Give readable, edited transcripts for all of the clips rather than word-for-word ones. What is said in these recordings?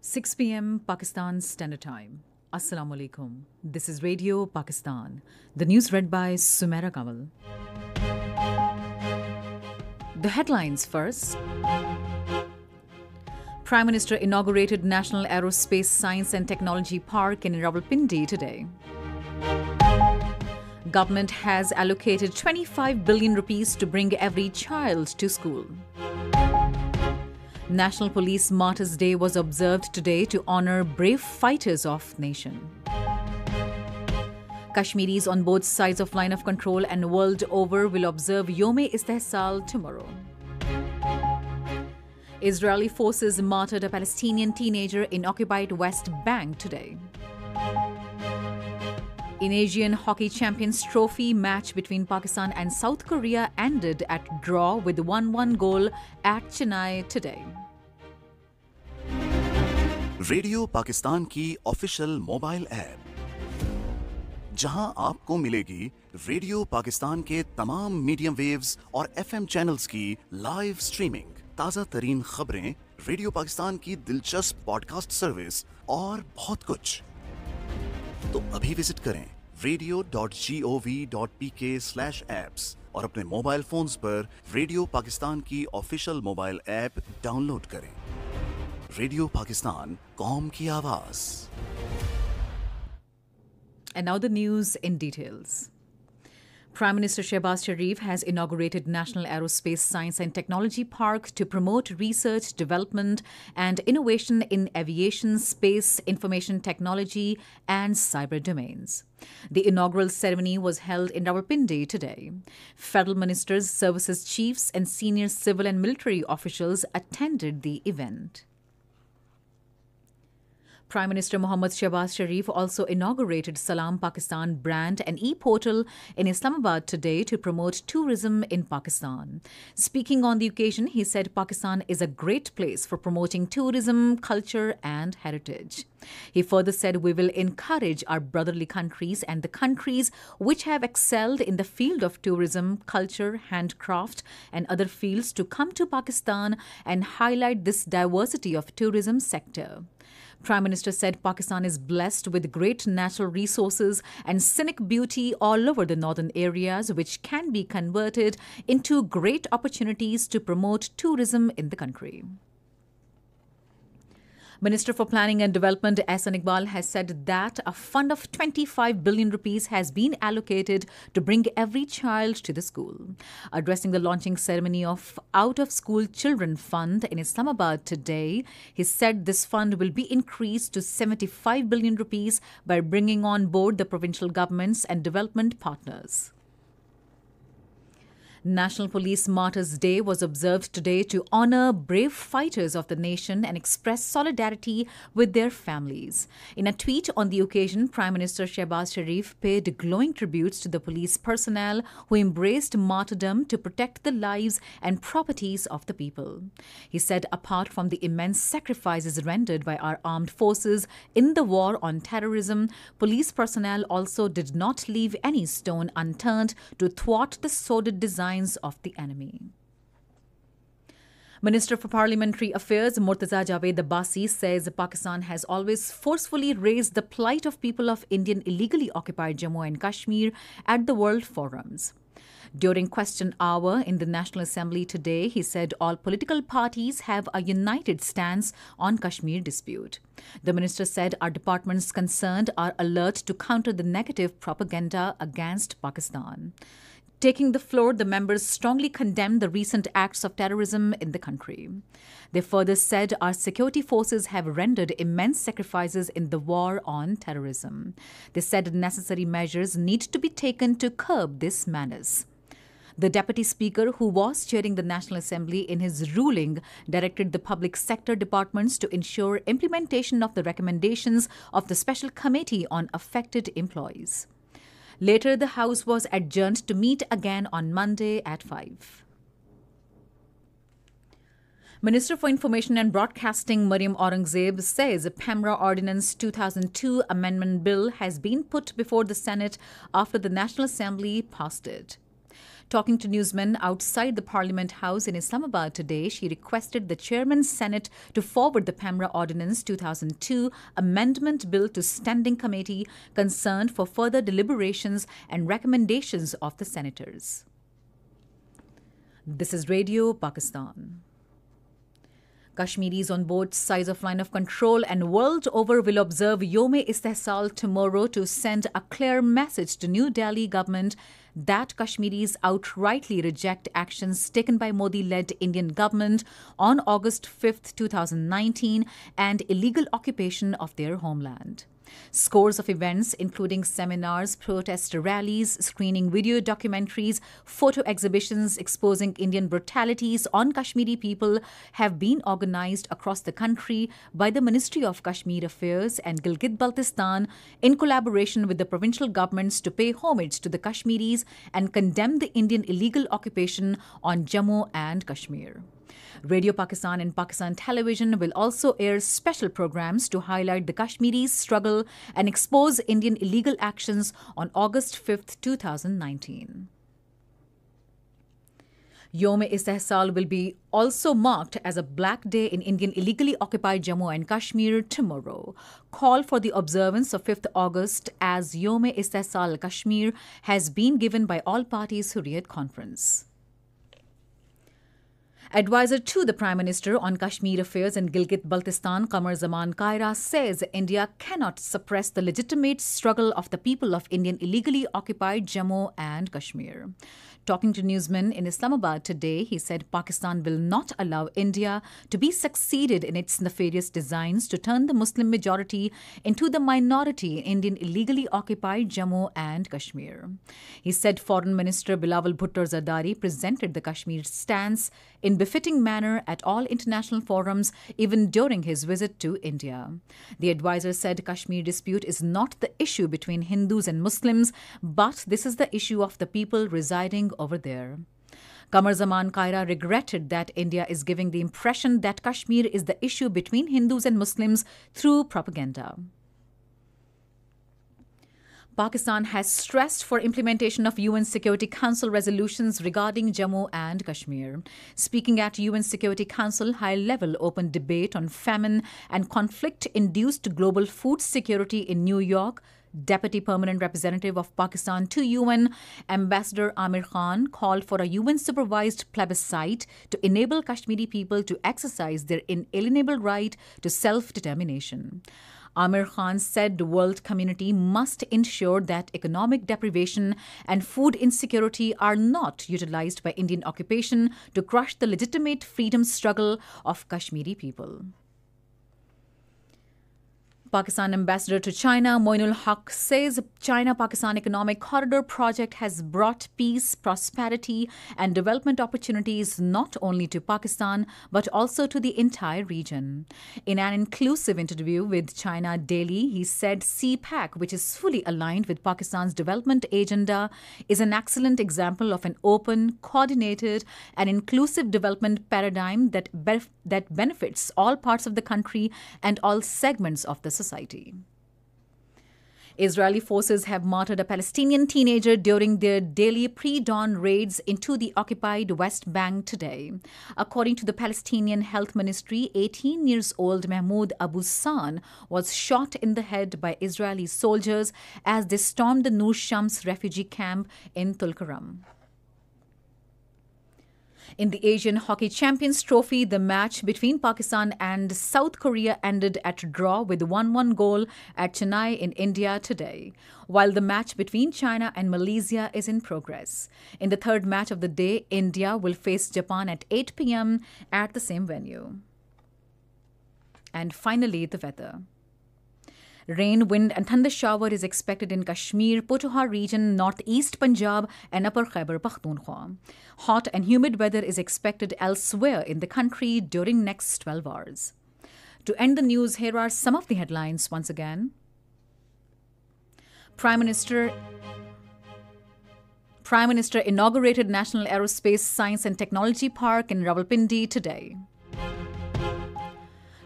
6 p.m. Pakistan Standard Time. Assalamu alaikum. This is Radio Pakistan. The news read by Sumaira Kamal. The headlines first. Prime Minister inaugurated National Aerospace Science and Technology Park in Rawalpindi today. Government has allocated 25 billion rupees to bring every child to school. National Police Martyrs' Day was observed today to honour brave fighters of nation. Kashmiris on both sides of line of control and world over will observe Yom-e-Istihsal tomorrow. Israeli forces martyred a Palestinian teenager in occupied West Bank today. In Asian Hockey Champions Trophy match between Pakistan and South Korea ended at draw with 1-1 goal at Chennai today. Radio Pakistan की official mobile app, जहां आपको मिलेगी radio Pakistan के तमाम medium waves और FM channels की live streaming, ताज़ा तरीन खबरें, रेडियो पाकिस्तान की दिलचस्प पॉडकास्ट सर्विस और बहुत कुछ। तो अभी विजिट करें radio.gov.pk/apps और अपने मोबाइल फोन्स पर रेडियो पाकिस्तान की ऑफिशियल मोबाइल ऐप डाउनलोड करें। रेडियो पाकिस्तान, कौम की आवाज। And now the news in details. Prime Minister Shehbaz Sharif has inaugurated National Aerospace Science and Technology Park to promote research, development and innovation in aviation, space, information technology and cyber domains. The inaugural ceremony was held in Rawalpindi today. Federal ministers, services chiefs and senior civil and military officials attended the event. Prime Minister Mohammad Shehbaz Sharif also inaugurated Salam Pakistan brand and e-portal in Islamabad today to promote tourism in Pakistan. Speaking on the occasion, he said Pakistan is a great place for promoting tourism, culture and heritage. He further said we will encourage our brotherly countries and the countries which have excelled in the field of tourism, culture, handcraft and other fields to come to Pakistan and highlight this diversity of tourism sector. Prime Minister said Pakistan is blessed with great natural resources and scenic beauty all over the northern areas, which can be converted into great opportunities to promote tourism in the country. Minister for Planning and Development Ehsan Iqbal has said that a fund of 25 billion rupees has been allocated to bring every child to the school. Addressing the launching ceremony of Out of School Children Fund in Islamabad today, he said this fund will be increased to 75 billion rupees by bringing on board the provincial governments and development partners. National Police Martyrs' Day was observed today to honour brave fighters of the nation and express solidarity with their families. In a tweet on the occasion, Prime Minister Shehbaz Sharif paid glowing tributes to the police personnel who embraced martyrdom to protect the lives and properties of the people. He said apart from the immense sacrifices rendered by our armed forces in the war on terrorism, police personnel also did not leave any stone unturned to thwart the sordid designs of the enemy. Minister for Parliamentary Affairs Murtaza Javed Abbasi says Pakistan has always forcefully raised the plight of people of Indian illegally occupied Jammu and Kashmir at the world forums. During question hour in the National Assembly today, he said all political parties have a united stance on Kashmir dispute. The minister said our departments concerned are alert to counter the negative propaganda against Pakistan. Taking the floor, the members strongly condemned the recent acts of terrorism in the country. They further said our security forces have rendered immense sacrifices in the war on terrorism. They said necessary measures need to be taken to curb this menace. The Deputy Speaker, who was chairing the National Assembly in his ruling, directed the public sector departments to ensure implementation of the recommendations of the Special Committee on Affected Employees. Later, the House was adjourned to meet again on Monday at 5. Minister for Information and Broadcasting Mariam Aurangzeb says a PEMRA Ordinance 2002 Amendment Bill has been put before the Senate after the National Assembly passed it. Talking to newsmen outside the Parliament House in Islamabad today, she requested the Chairman's Senate to forward the PEMRA Ordinance 2002 Amendment Bill to Standing Committee concerned for further deliberations and recommendations of the senators. This is Radio Pakistan. Kashmiris on both sides of line of control and world over will observe Yom-e-Istehsal tomorrow to send a clear message to New Delhi government that Kashmiris outrightly reject actions taken by Modi-led Indian government on August 5, 2019 and illegal occupation of their homeland. Scores of events, including seminars, protest rallies, screening video documentaries, photo exhibitions exposing Indian brutalities on Kashmiri people, have been organized across the country by the Ministry of Kashmir Affairs and Gilgit-Baltistan in collaboration with the provincial governments to pay homage to the Kashmiris and condemn the Indian illegal occupation on Jammu and Kashmir. Radio Pakistan and Pakistan Television will also air special programs to highlight the Kashmiris' struggle and expose Indian illegal actions on August 5, 2019. Yom-e-Istehsal will be also marked as a black day in Indian illegally occupied Jammu and Kashmir tomorrow. Call for the observance of 5th August as Yom-e-Istehsal Kashmir has been given by all parties Hurriyat Conference. Advisor to the Prime Minister on Kashmir Affairs in Gilgit-Baltistan, Qamar Zaman Kaira, says India cannot suppress the legitimate struggle of the people of Indian illegally occupied Jammu and Kashmir. Talking to newsmen in Islamabad today, he said Pakistan will not allow India to be succeeded in its nefarious designs to turn the Muslim majority into the minority in Indian illegally occupied Jammu and Kashmir. He said Foreign Minister Bilawal Bhutto Zardari presented the Kashmir stance in befitting manner at all international forums, even during his visit to India. The advisor said Kashmir dispute is not the issue between Hindus and Muslims, but this is the issue of the people residing over there. Qamar Zaman Kaira regretted that India is giving the impression that Kashmir is the issue between Hindus and Muslims through propaganda. Pakistan has stressed for implementation of UN Security Council resolutions regarding Jammu and Kashmir. Speaking at UN Security Council high-level open debate on famine and conflict-induced global food security in New York, Deputy Permanent Representative of Pakistan to UN, Ambassador Amir Khan, called for a UN-supervised plebiscite to enable Kashmiri people to exercise their inalienable right to self-determination. Amir Khan said the world community must ensure that economic deprivation and food insecurity are not utilized by Indian occupation to crush the legitimate freedom struggle of Kashmiri people. Pakistan ambassador to China, Moinul Haq, says China-Pakistan Economic Corridor project has brought peace, prosperity and development opportunities not only to Pakistan but also to the entire region. In an inclusive interview with China Daily, he said CPAC, which is fully aligned with Pakistan's development agenda, is an excellent example of an open, coordinated and inclusive development paradigm that benefits all parts of the country and all segments of the society. Israeli forces have martyred a Palestinian teenager during their daily pre-dawn raids into the occupied West Bank today. According to the Palestinian Health Ministry, 18 years old Mahmoud Abu San was shot in the head by Israeli soldiers as they stormed the Nur Shams refugee camp in Tulkarem. In the Asian Hockey Champions Trophy, the match between Pakistan and South Korea ended at a draw with 1-1 goal at Chennai in India today, while the match between China and Malaysia is in progress. In the third match of the day, India will face Japan at 8 p.m. at the same venue. And finally, the weather. Rain, wind and thunder shower is expected in Kashmir, Potohar region, northeast Punjab and upper Khyber Pakhtunkhwa. Hot and humid weather is expected elsewhere in the country during next 12 hours. To end the news, here are some of the headlines once again. Prime Minister inaugurated National Aerospace Science and Technology Park in Rawalpindi today.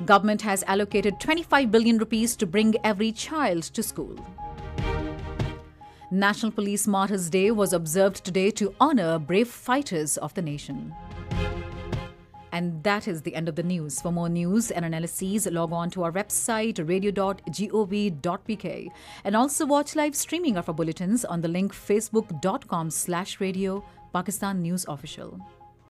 Government has allocated 25 billion rupees to bring every child to school. National Police Martyrs Day was observed today to honor brave fighters of the nation. And that is the end of the news. For more news and analyses, log on to our website radio.gov.pk and also watch live streaming of our bulletins on the link facebook.com/radio Pakistan News Official.